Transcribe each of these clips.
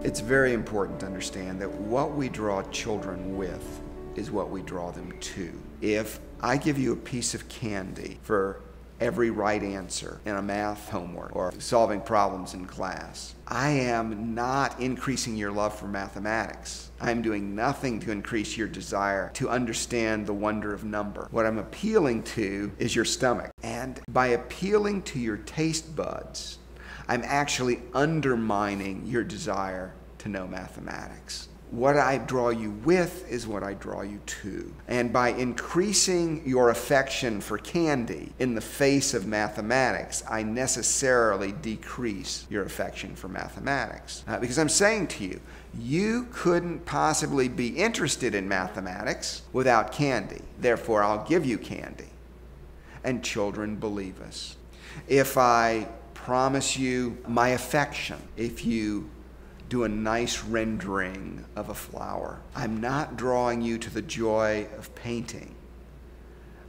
It's very important to understand that what we draw children with is what we draw them to. If I give you a piece of candy for every right answer in a math homework or solving problems in class, I am not increasing your love for mathematics. I'm doing nothing to increase your desire to understand the wonder of number. What I'm appealing to is your stomach. And by appealing to your taste buds, I'm actually undermining your desire to know mathematics. What I draw you with is what I draw you to. And by increasing your affection for candy in the face of mathematics, I necessarily decrease your affection for mathematics. Because I'm saying to you, you couldn't possibly be interested in mathematics without candy. Therefore, I'll give you candy. And children believe us. If I promise you my affection, if you do a nice rendering of a flower, I'm not drawing you to the joy of painting.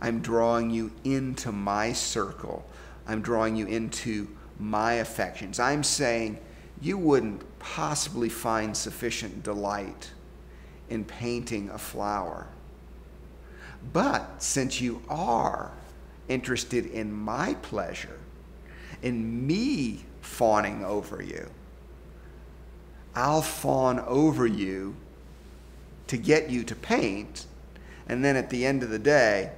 I'm drawing you into my circle. I'm drawing you into my affections. I'm saying you wouldn't possibly find sufficient delight in painting a flower. But since you are interested in my pleasure, in me fawning over you, I'll fawn over you to get you to paint, and then at the end of the day,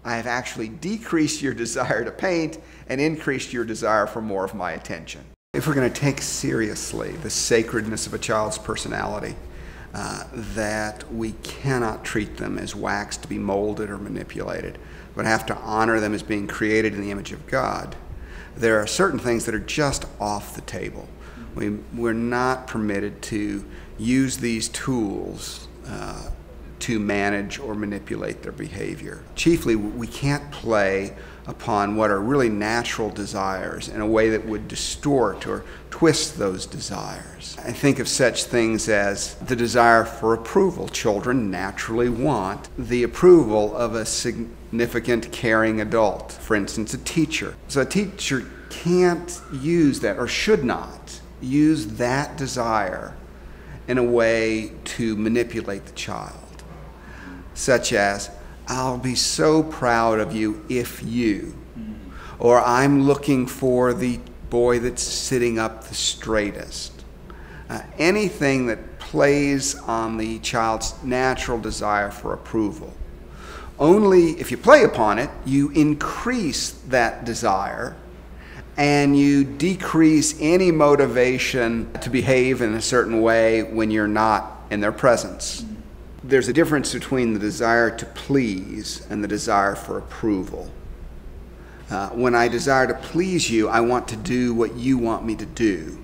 I have actually decreased your desire to paint and increased your desire for more of my attention. If we're going to take seriously the sacredness of a child's personality, that we cannot treat them as wax to be molded or manipulated, but have to honor them as being created in the image of God, there are certain things that are just off the table. We're not permitted to use these tools to manage or manipulate their behavior. Chiefly, we can't play upon what are really natural desires in a way that would distort or twist those desires. I think of such things as the desire for approval. Children naturally want the approval of a significant, caring adult. For instance, a teacher. So a teacher can't use that, or should not use that desire in a way to manipulate the child, such as, I'll be so proud of you if you, or I'm looking for the boy that's sitting up the straightest. Anything that plays on the child's natural desire for approval. Only if you play upon it, you increase that desire and you decrease any motivation to behave in a certain way when you're not in their presence. There's a difference between the desire to please and the desire for approval. When I desire to please you, I want to do what you want me to do.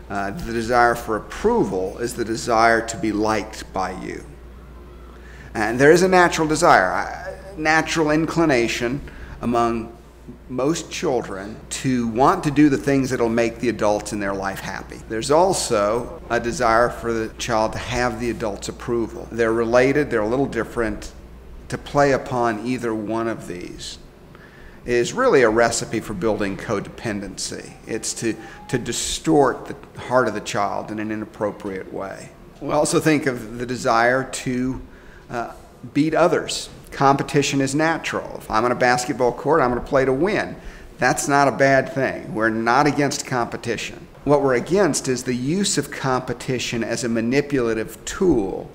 The desire for approval is the desire to be liked by you. And there is a natural desire, a natural inclination among most children to want to do the things that will make the adults in their life happy. There's also a desire for the child to have the adult's approval. They're related, they're a little different. To play upon either one of these is really a recipe for building codependency. It's to distort the heart of the child in an inappropriate way. We also think of the desire to beat others. Competition is natural. If I'm on a basketball court, I'm going to play to win. That's not a bad thing. We're not against competition. What we're against is the use of competition as a manipulative tool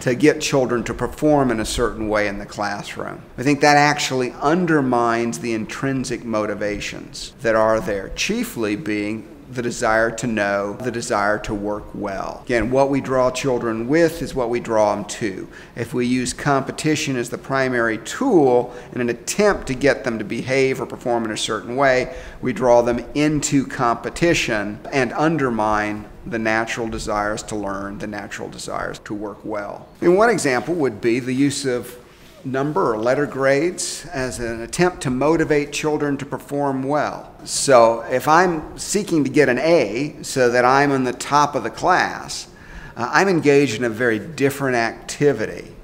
to get children to perform in a certain way in the classroom. I think that actually undermines the intrinsic motivations that are there, chiefly being the desire to know, the desire to work well. Again, what we draw children with is what we draw them to. If we use competition as the primary tool in an attempt to get them to behave or perform in a certain way, we draw them into competition and undermine the natural desires to learn, the natural desires to work well. And one example would be the use of number or letter grades as an attempt to motivate children to perform well. So if I'm seeking to get an A so that I'm on the top of the class, I'm engaged in a very different activity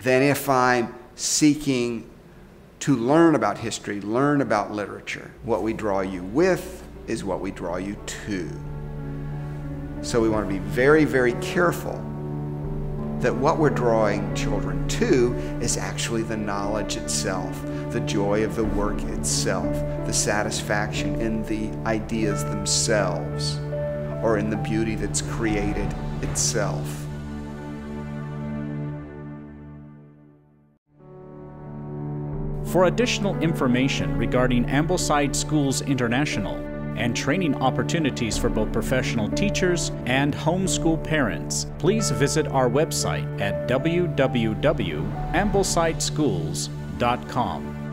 than if I'm seeking to learn about history, learn about literature. What we draw you with is what we draw you to. So we want to be very, very careful that what we're drawing children to is actually the knowledge itself, the joy of the work itself, the satisfaction in the ideas themselves, or in the beauty that's created itself. For additional information regarding Ambleside Schools International and training opportunities for both professional teachers and homeschool parents, please visit our website at www.amblesidschools.com.